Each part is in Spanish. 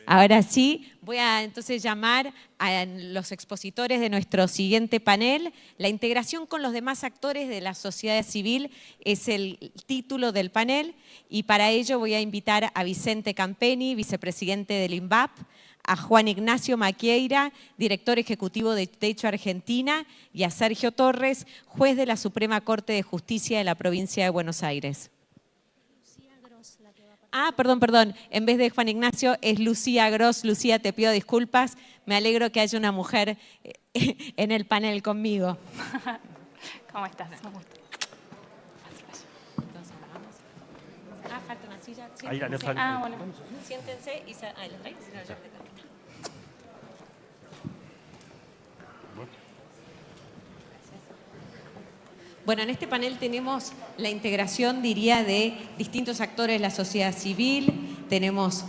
Ahora sí, voy a entonces llamar a los expositores de nuestro siguiente panel. La integración con los demás actores de la sociedad civil es el título del panel y para ello voy a invitar a Vicente Campeni, vicepresidente del INVAP, a Juan Ignacio Maquieira, director ejecutivo de Techo Argentina, y a Sergio Torres, juez de la Suprema Corte de Justicia de la provincia de Buenos Aires. Perdón. En vez de Juan Ignacio es Lucía Gross. Lucía, te pido disculpas. Me alegro que haya una mujer en el panel conmigo. ¿Cómo estás? Falta una silla. Ahí la bueno. Siéntense y... ¿los traes? Bueno, en este panel tenemos la integración, diría, de distintos actores de la sociedad civil, tenemos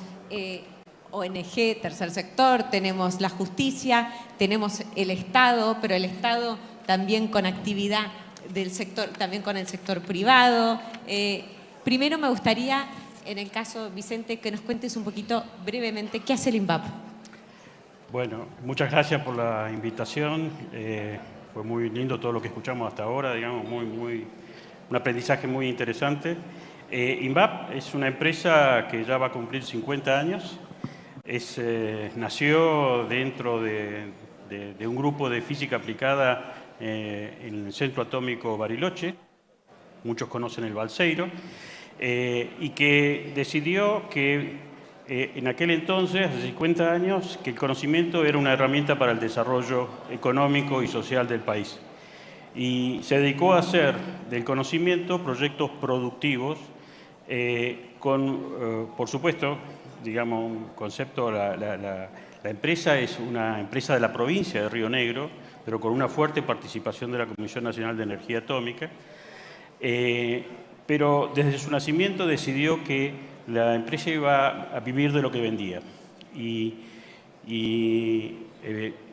ONG, tercer sector, tenemos la justicia, tenemos el Estado, pero el Estado también con actividad del sector, también con el sector privado. Primero me gustaría, en el caso, Vicente, que nos cuentes un poquito brevemente qué hace el INVAP. Bueno, muchas gracias por la invitación. Fue muy lindo todo lo que escuchamos hasta ahora, digamos, un aprendizaje muy interesante. INVAP es una empresa que ya va a cumplir 50 años. Nació dentro de un grupo de física aplicada en el Centro Atómico Bariloche, muchos conocen el Balseiro, y que decidió que en aquel entonces, hace 50 años, que el conocimiento era una herramienta para el desarrollo económico y social del país. Y se dedicó a hacer del conocimiento proyectos productivos por supuesto, digamos, un concepto, la empresa es una empresa de la provincia de Río Negro, pero con una fuerte participación de la Comisión Nacional de Energía Atómica. Pero desde su nacimiento decidió que la empresa iba a vivir de lo que vendía.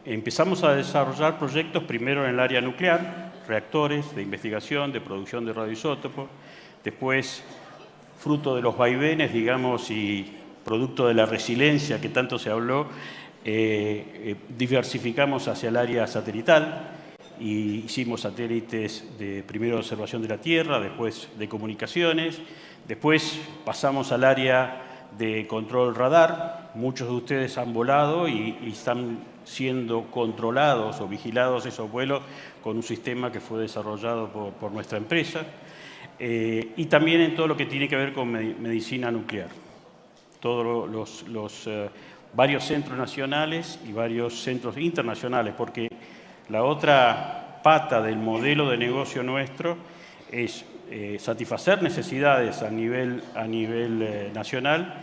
Empezamos a desarrollar proyectos primero en el área nuclear, reactores de investigación, de producción de radioisótopos. Después, fruto de los vaivenes, digamos, y producto de la resiliencia que tanto se habló, diversificamos hacia el área satelital y hicimos satélites primero de observación de la Tierra, después de comunicaciones, después pasamos al área de control radar. Muchos de ustedes han volado y están siendo controlados o vigilados esos vuelos con un sistema que fue desarrollado por nuestra empresa. Y también en todo lo que tiene que ver con medicina nuclear. Todos los varios centros nacionales y varios centros internacionales, porque la otra pata del modelo de negocio nuestro es satisfacer necesidades a nivel nacional,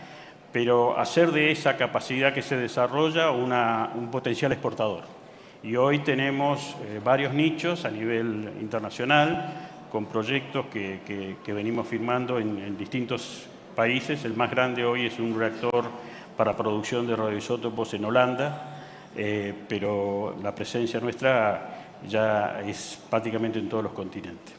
pero hacer de esa capacidad que se desarrolla un potencial exportador. Y hoy tenemos varios nichos a nivel internacional con proyectos que venimos firmando en distintos países. El más grande hoy es un reactor para producción de radioisótopos en Holanda, pero la presencia nuestra ya es prácticamente en todos los continentes.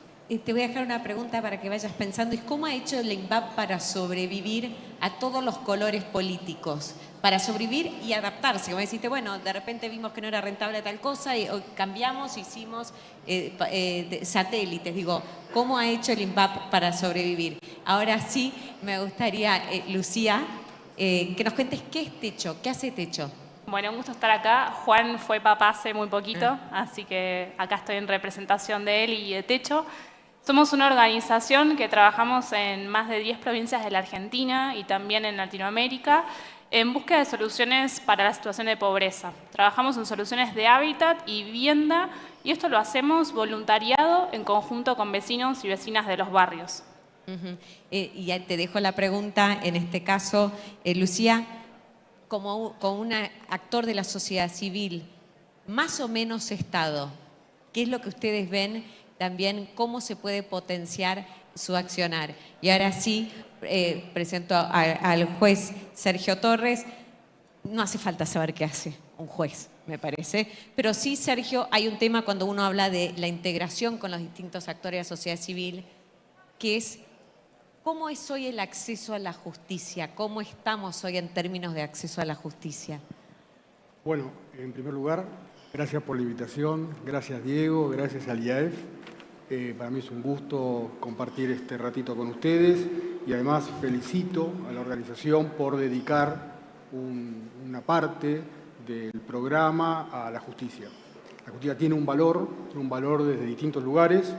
Te voy a dejar una pregunta para que vayas pensando. ¿Cómo ha hecho el INVAP para sobrevivir a todos los colores políticos? Para sobrevivir y adaptarse. Como deciste, bueno, de repente vimos que no era rentable tal cosa y cambiamos, hicimos satélites. Digo, ¿cómo ha hecho el INVAP para sobrevivir? Ahora sí, me gustaría, Lucía, que nos cuentes qué es Techo, qué hace Techo. Bueno, un gusto estar acá. Juan fue papá hace muy poquito, así que acá estoy en representación de él y de Techo. Somos una organización que trabajamos en más de 10 provincias de la Argentina y también en Latinoamérica en búsqueda de soluciones para la situación de pobreza. Trabajamos en soluciones de hábitat y vivienda y esto lo hacemos voluntariado en conjunto con vecinos y vecinas de los barrios. Y ya te dejo la pregunta, en este caso, Lucía, como un actor de la sociedad civil, más o menos Estado, ¿qué es lo que ustedes ven también, cómo se puede potenciar su accionar? Y ahora sí, presento al juez Sergio Torres. No hace falta saber qué hace un juez, me parece. Pero sí, Sergio, hay un tema cuando uno habla de la integración con los distintos actores de la sociedad civil, que es ¿Cómo es hoy el acceso a la justicia? ¿Cómo estamos hoy en términos de acceso a la justicia? Bueno, en primer lugar, gracias por la invitación, gracias Diego, gracias al IAEF. Para mí es un gusto compartir este ratito con ustedes y además felicito a la organización por dedicar una parte del programa a la justicia. La justicia tiene un valor desde distintos lugares,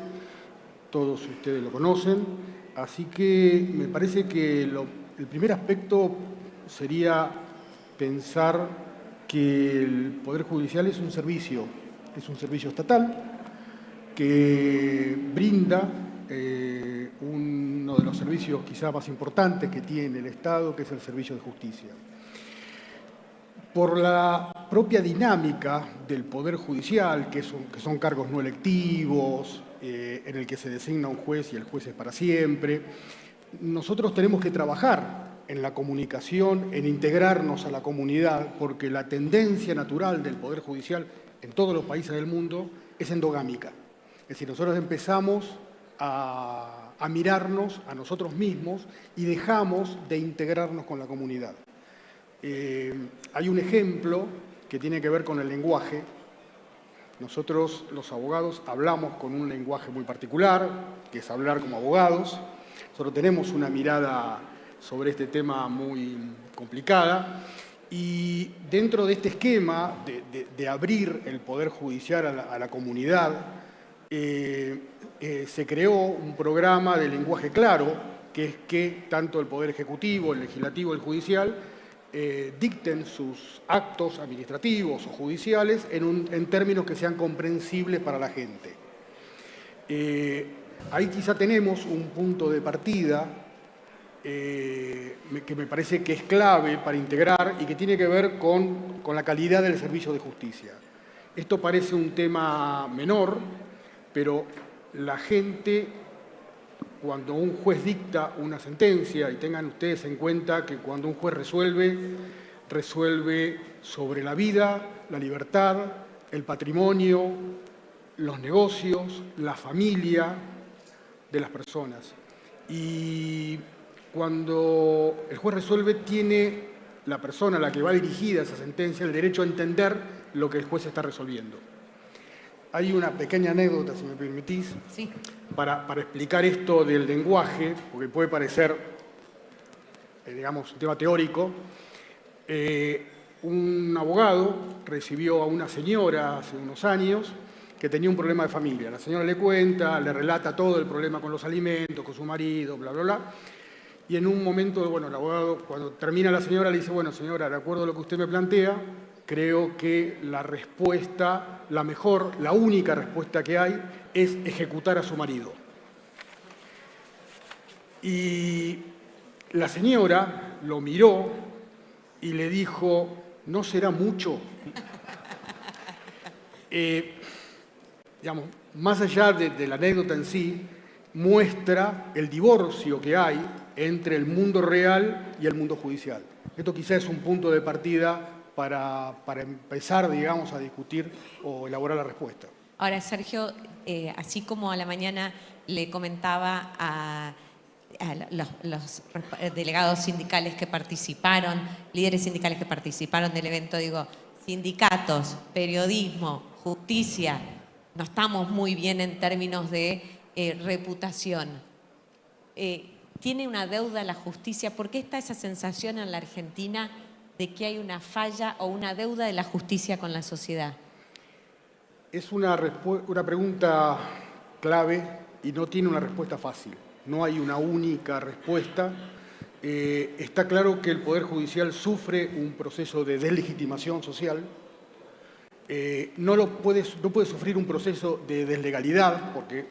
todos ustedes lo conocen, así que me parece que el primer aspecto sería pensar que el Poder Judicial es un servicio estatal que brinda uno de los servicios quizá más importantes que tiene el Estado, que es el servicio de justicia. Por la propia dinámica del Poder Judicial, que son cargos no electivos, en el que se designa un juez y el juez es para siempre, nosotros tenemos que trabajar en la comunicación, en integrarnos a la comunidad, porque la tendencia natural del Poder Judicial en todos los países del mundo es endogámica. Es decir, nosotros empezamos a mirarnos a nosotros mismos y dejamos de integrarnos con la comunidad. Hay un ejemplo que tiene que ver con el lenguaje. Nosotros, los abogados, hablamos con un lenguaje muy particular, que es hablar como abogados. Nosotros tenemos una mirada sobre este tema muy complicada y dentro de este esquema de abrir el Poder Judicial a la comunidad, se creó un programa de lenguaje claro, que es que tanto el Poder Ejecutivo, el Legislativo y el Judicial dicten sus actos administrativos o judiciales en términos que sean comprensibles para la gente. Ahí quizá tenemos un punto de partida que me parece que es clave para integrar y que tiene que ver con la calidad del servicio de justicia. Esto parece un tema menor, pero la gente, cuando un juez dicta una sentencia, y tengan ustedes en cuenta que cuando un juez resuelve sobre la vida, la libertad, el patrimonio, los negocios, la familia de las personas. Y cuando el juez resuelve, tiene la persona a la que va dirigida esa sentencia el derecho a entender lo que el juez está resolviendo. Hay una pequeña anécdota, si me permitís, Sí. para explicar esto del lenguaje, porque puede parecer, digamos, un tema teórico. Un abogado recibió a una señora hace unos años que tenía un problema de familia. La señora le cuenta, le relata todo el problema con los alimentos, con su marido, bla, bla, bla. Y en un momento, bueno, el abogado, cuando termina la señora, le dice, bueno, señora, de acuerdo a lo que usted me plantea, creo que la respuesta, la mejor, la única respuesta que hay es ejecutar a su marido. Y la señora lo miró y le dijo, ¿no será mucho? Digamos, más allá de la anécdota en sí, muestra el divorcio que hay entre el mundo real y el mundo judicial. Esto quizás es un punto de partida para empezar, digamos, a discutir o elaborar la respuesta. Ahora, Sergio, así como a la mañana le comentaba a los delegados sindicales que participaron, líderes sindicales que participaron del evento, digo, sindicatos, periodismo, justicia, no estamos muy bien en términos de reputación. ¿Tiene una deuda la justicia? ¿Por qué está esa sensación en la Argentina de que hay una falla o una deuda de la justicia con la sociedad? Es una pregunta clave y no tiene una respuesta fácil. No hay una única respuesta. Está claro que el Poder Judicial sufre un proceso de deslegitimación social. No puede sufrir un proceso de deslegalidad, porque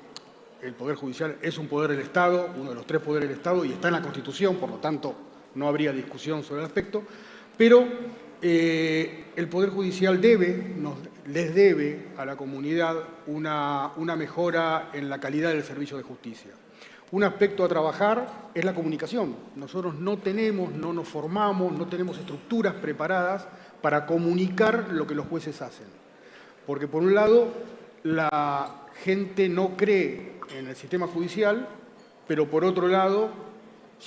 el Poder Judicial es un poder del Estado, uno de los 3 poderes del Estado, y está en la Constitución, por lo tanto no habría discusión sobre el aspecto. Pero el Poder Judicial les debe a la comunidad una mejora en la calidad del servicio de justicia. Un aspecto a trabajar es la comunicación. Nosotros no nos formamos, no tenemos estructuras preparadas para comunicar lo que los jueces hacen. Porque por un lado, la gente no cree en el sistema judicial, pero por otro lado,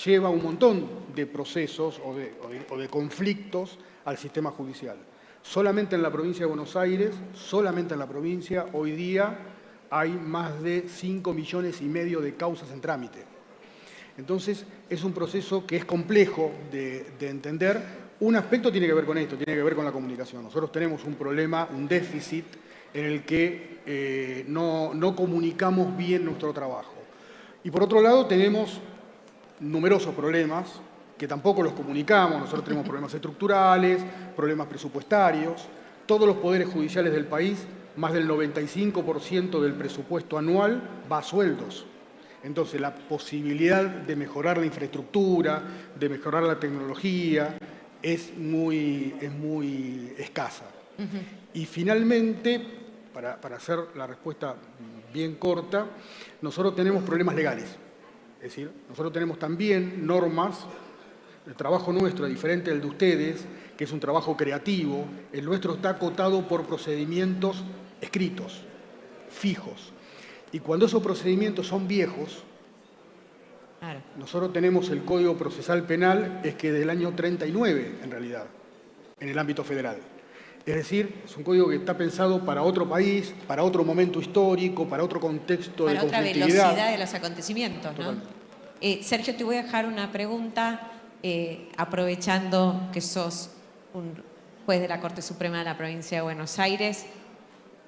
lleva un montón de procesos o de conflictos al sistema judicial. Solamente en la provincia de Buenos Aires, solamente en la provincia, hoy día hay más de 5,5 millones de causas en trámite. Entonces, es un proceso que es complejo de entender. Un aspecto tiene que ver con esto, tiene que ver con la comunicación. Nosotros tenemos un problema, un déficit, en el que no comunicamos bien nuestro trabajo. Y por otro lado, tenemos numerosos problemas que tampoco los comunicamos. Nosotros tenemos problemas estructurales, problemas presupuestarios. Todos los poderes judiciales del país, más del 95% del presupuesto anual va a sueldos. Entonces, la posibilidad de mejorar la infraestructura, de mejorar la tecnología, es muy escasa. Y finalmente, para hacer la respuesta bien corta, nosotros tenemos problemas legales. Es decir, nosotros tenemos también normas. El trabajo nuestro, a diferente del de ustedes, que es un trabajo creativo, el nuestro está acotado por procedimientos escritos, fijos. Y cuando esos procedimientos son viejos, Claro. nosotros tenemos el Código Procesal Penal, es que del año 39, en realidad, en el ámbito federal. Es decir, es un código que está pensado para otro país, para otro momento histórico, para otro contexto de Para otra conflictividad. velocidad de los acontecimientos, ¿no? Sergio, te voy a dejar una pregunta, aprovechando que sos un juez de la Corte Suprema de la Provincia de Buenos Aires.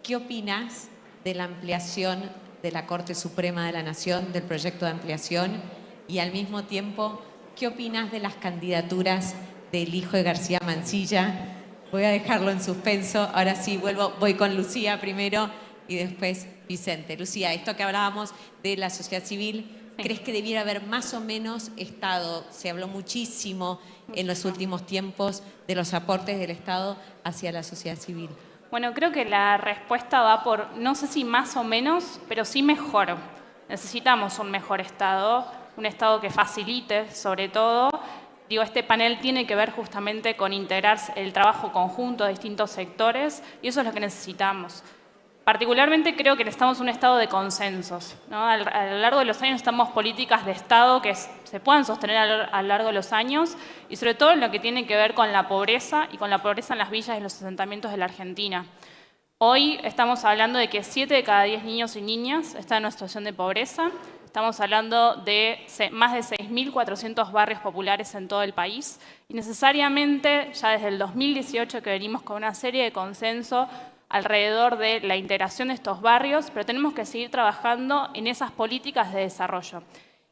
¿Qué opinás de la ampliación de la Corte Suprema de la Nación, del proyecto de ampliación? Y al mismo tiempo, ¿qué opinás de las candidaturas del hijo de García Mansilla? Voy a dejarlo en suspenso. Ahora sí, voy con Lucía primero y después Vicente. Lucía, esto que hablábamos de la sociedad civil, ¿crees que debiera haber más o menos Estado? Se habló muchísimo en los últimos tiempos de los aportes del Estado hacia la sociedad civil. Bueno, creo que la respuesta va por, no sé si más o menos, pero sí mejor. Necesitamos un mejor Estado, un Estado que facilite, sobre todo. Digo, este panel tiene que ver justamente con integrar el trabajo conjunto de distintos sectores y eso es lo que necesitamos. Particularmente creo que necesitamos un Estado de consensos, ¿no? A lo largo de los años necesitamos políticas de Estado que se puedan sostener a lo largo de los años y sobre todo en lo que tiene que ver con la pobreza y con la pobreza en las villas y los asentamientos de la Argentina. Hoy estamos hablando de que 7 de cada 10 niños y niñas están en una situación de pobreza. Estamos hablando de más de 6.400 barrios populares en todo el país y necesariamente ya desde el 2018 que venimos con una serie de consensos alrededor de la integración de estos barrios, pero tenemos que seguir trabajando en esas políticas de desarrollo.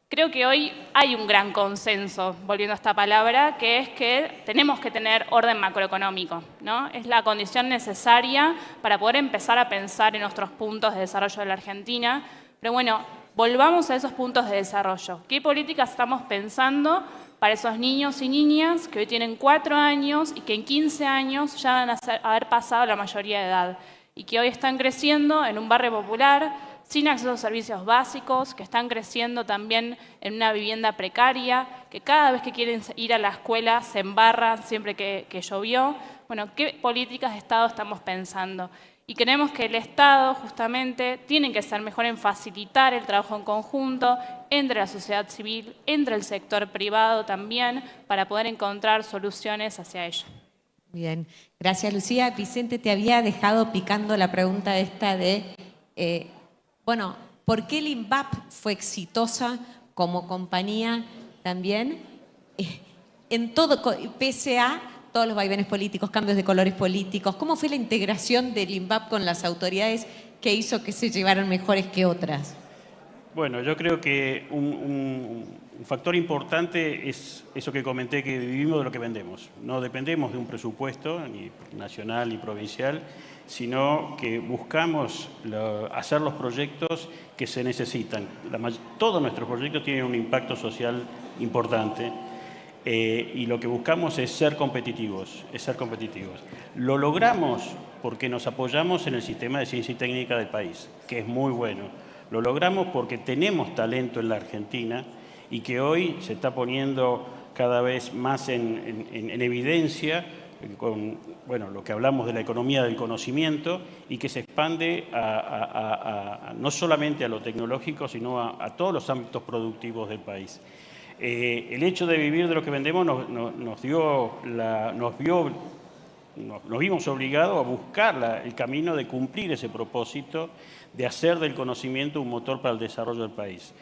Creo que hoy hay un gran consenso, volviendo a esta palabra, que es que tenemos que tener orden macroeconómico, ¿no? Es la condición necesaria para poder empezar a pensar en nuestros puntos de desarrollo de la Argentina. Pero bueno, volvamos a esos puntos de desarrollo. ¿Qué políticas estamos pensando para esos niños y niñas que hoy tienen 4 años y que en 15 años ya van a haber pasado la mayoría de edad y que hoy están creciendo en un barrio popular sin acceso a servicios básicos, que están creciendo también en una vivienda precaria, que cada vez que quieren ir a la escuela se embarran siempre que llovió? Bueno, ¿qué políticas de Estado estamos pensando? Y creemos que el Estado justamente tiene que ser mejor en facilitar el trabajo en conjunto entre la sociedad civil, entre el sector privado también, para poder encontrar soluciones hacia ello. Bien, gracias Lucía. Vicente, te había dejado picando la pregunta esta de, bueno, ¿por qué el INVAP fue exitosa como compañía también? En todo, pese a todos los vaivenes políticos, cambios de colores políticos. ¿Cómo fue la integración del INVAP con las autoridades que hizo que se llevaran mejores que otras? Bueno, yo creo que un factor importante es eso que comenté, que vivimos de lo que vendemos. No dependemos de un presupuesto, ni nacional ni provincial, sino que buscamos hacer los proyectos que se necesitan. Todos nuestros proyectos tienen un impacto social importante. Y lo que buscamos es ser competitivos, Lo logramos porque nos apoyamos en el sistema de ciencia y técnica del país, que es muy bueno. Lo logramos porque tenemos talento en la Argentina y que hoy se está poniendo cada vez más en evidencia con lo que hablamos de la economía del conocimiento y que se expande no solamente a lo tecnológico, sino a todos los ámbitos productivos del país. El hecho de vivir de lo que vendemos nos vimos obligados a buscar el camino de cumplir ese propósito de hacer del conocimiento un motor para el desarrollo del país.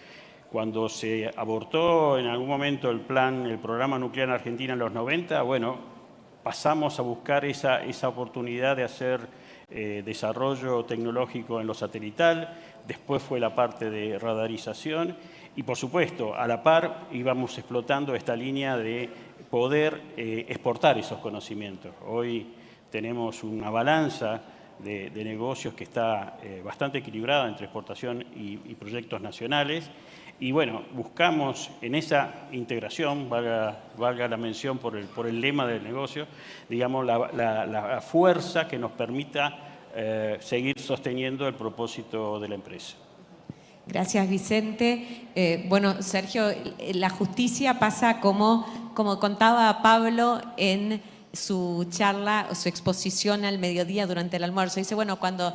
Cuando se abortó en algún momento el programa nuclear en Argentina en los 90, bueno, pasamos a buscar esa oportunidad de hacer desarrollo tecnológico en lo satelital, después fue la parte de radarización y, por supuesto, a la par íbamos explotando esta línea de poder exportar esos conocimientos. Hoy tenemos una balanza de negocios que está bastante equilibrada entre exportación y proyectos nacionales. Y bueno, buscamos en esa integración, valga la mención por el lema del negocio, digamos, la fuerza que nos permita seguir sosteniendo el propósito de la empresa. Gracias, Vicente. Bueno, Sergio, la justicia pasa como contaba Pablo en su charla o su exposición al mediodía durante el almuerzo. Dice, bueno, cuando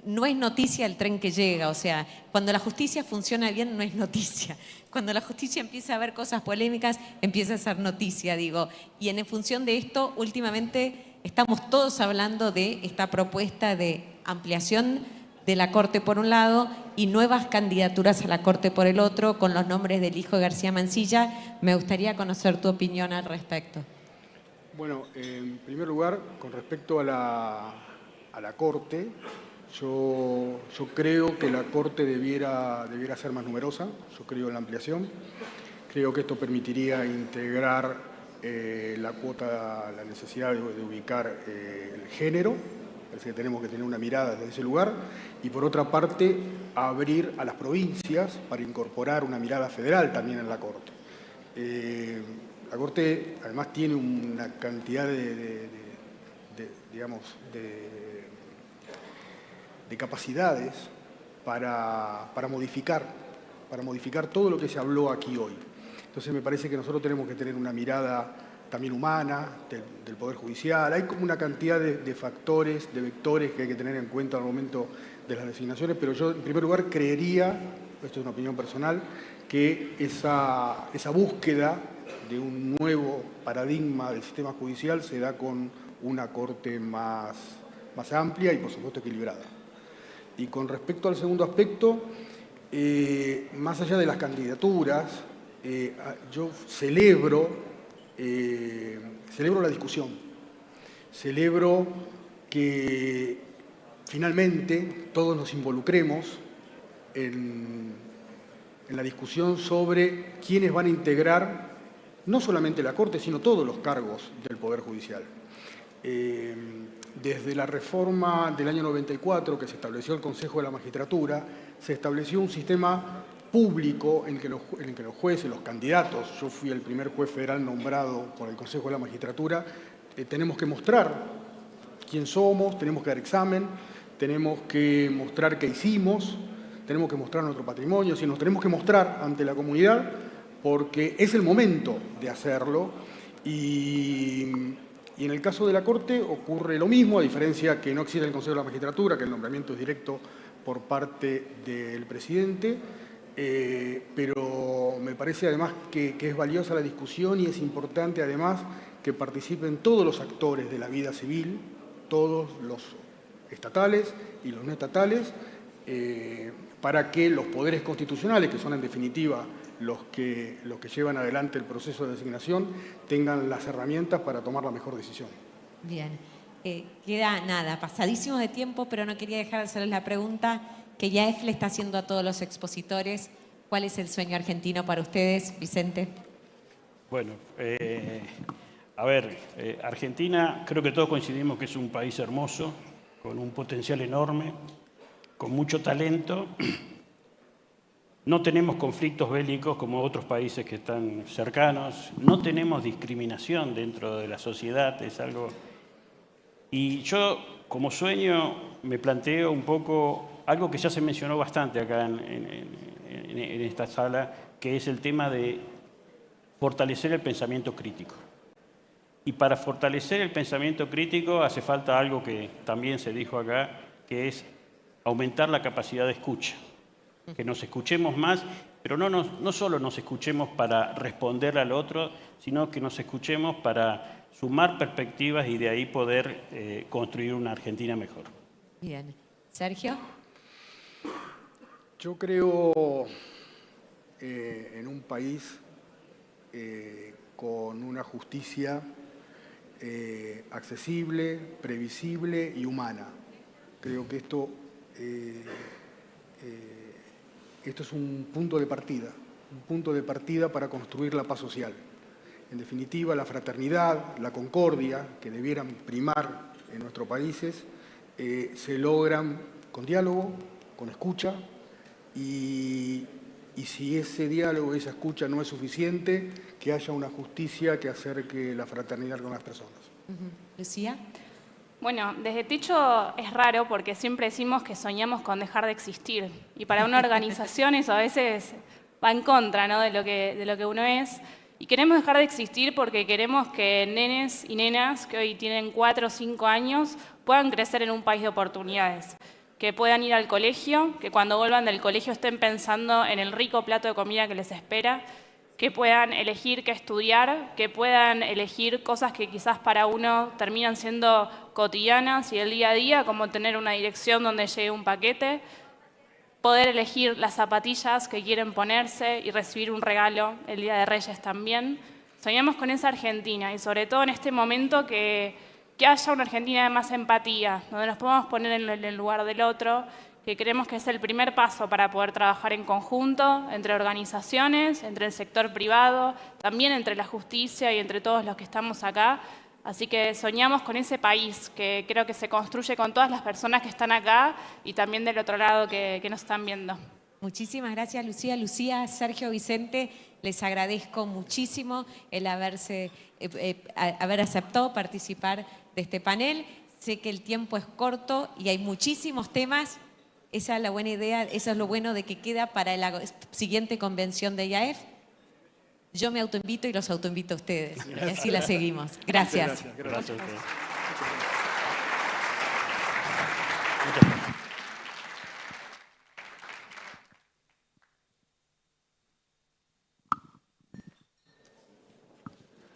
no es noticia el tren que llega, o sea, cuando la justicia funciona bien no es noticia. Cuando la justicia empieza a ver cosas polémicas, empieza a ser noticia, digo. Y en función de esto, últimamente estamos todos hablando de esta propuesta de ampliación de la Corte por un lado y nuevas candidaturas a la Corte por el otro, con los nombres del hijo de García Mansilla. Me gustaría conocer tu opinión al respecto. Bueno, en primer lugar, con respecto a la Corte, yo creo que la Corte debiera ser más numerosa. Yo creo en la ampliación. Creo que esto permitiría integrar la cuota, la necesidad de ubicar el género. Parece que tenemos que tener una mirada desde ese lugar. Y por otra parte, abrir a las provincias para incorporar una mirada federal también en la Corte. La Corte además tiene una cantidad de capacidades para modificar todo lo que se habló aquí hoy. Entonces me parece que nosotros tenemos que tener una mirada también humana del Poder Judicial. Hay como una cantidad de factores, de vectores que hay que tener en cuenta al momento de las designaciones, pero yo en primer lugar creería, esto es una opinión personal, que esa búsqueda de un nuevo paradigma del sistema judicial se da con una Corte más amplia y por supuesto equilibrada. Y con respecto al segundo aspecto, más allá de las candidaturas, yo celebro la discusión. Celebro que finalmente todos nos involucremos en la discusión sobre quiénes van a integrar no solamente la Corte, sino todos los cargos del Poder Judicial. Desde la reforma del año 94, que se estableció el Consejo de la Magistratura, se estableció un sistema público en el que los jueces, los candidatos, yo fui el primer juez federal nombrado por el Consejo de la Magistratura, tenemos que mostrar quién somos, tenemos que dar examen, tenemos que mostrar qué hicimos, tenemos que mostrar nuestro patrimonio, si nos tenemos que mostrar ante la comunidad, porque es el momento de hacerlo. Y en el caso de la Corte ocurre lo mismo, a diferencia que no existe el Consejo de la Magistratura, que el nombramiento es directo por parte del presidente, pero me parece además que es valiosa la discusión y es importante además que participen todos los actores de la vida civil, todos los estatales y los no estatales, para que los poderes constitucionales, que son en definitiva los que llevan adelante el proceso de designación, tengan las herramientas para tomar la mejor decisión. Bien. Queda nada, pasadísimo de tiempo, pero no quería dejar de hacerles la pregunta que ya le está haciendo a todos los expositores. ¿Cuál es el sueño argentino para ustedes, Vicente? Bueno, Argentina, creo que todos coincidimos que es un país hermoso, con un potencial enorme, con mucho talento. No tenemos conflictos bélicos como otros países que están cercanos. No tenemos discriminación dentro de la sociedad, es algo... Y yo, como sueño, me planteo un poco algo que ya se mencionó bastante acá en esta sala, que es el tema de fortalecer el pensamiento crítico. Y para fortalecer el pensamiento crítico hace falta algo que también se dijo acá, que es aumentar la capacidad de escucha. Que nos escuchemos más, pero no solo nos escuchemos para responder al otro, sino que nos escuchemos para sumar perspectivas y de ahí poder construir una Argentina mejor. Bien. Sergio. Yo creo en un país con una justicia accesible, previsible y humana. Creo que esto es un punto de partida para construir la paz social. En definitiva, la fraternidad, la concordia, que debieran primar en nuestros países, se logran con diálogo, con escucha, y si ese diálogo, esa escucha no es suficiente, que haya una justicia que acerque la fraternidad con las personas. Lucía. Bueno, desde Techo es raro porque siempre decimos que soñamos con dejar de existir. Y para una organización eso a veces va en contra, ¿no?, de lo que uno es. Y queremos dejar de existir porque queremos que nenes y nenas que hoy tienen 4 o 5 años puedan crecer en un país de oportunidades. Que puedan ir al colegio, que cuando vuelvan del colegio estén pensando en el rico plato de comida que les espera, que puedan elegir qué estudiar, que puedan elegir cosas que quizás para uno terminan siendo cotidianas y el día a día, como tener una dirección donde llegue un paquete, poder elegir las zapatillas que quieren ponerse y recibir un regalo el Día de Reyes también. Soñamos con esa Argentina y sobre todo en este momento que haya una Argentina de más empatía, donde nos podamos poner en el lugar del otro, que creemos que es el primer paso para poder trabajar en conjunto, entre organizaciones, entre el sector privado, también entre la justicia y entre todos los que estamos acá. Así que soñamos con ese país que creo que se construye con todas las personas que están acá y también del otro lado que nos están viendo. Muchísimas gracias, Lucía. Lucía, Sergio, Vicente, les agradezco muchísimo el haber aceptado participar de este panel. Sé que el tiempo es corto y hay muchísimos temas. Esa es la buena idea, eso es lo bueno de que queda para la siguiente convención de IAEF. Yo me autoinvito y los autoinvito a ustedes. Y así la seguimos. Gracias. Gracias. Muchas gracias.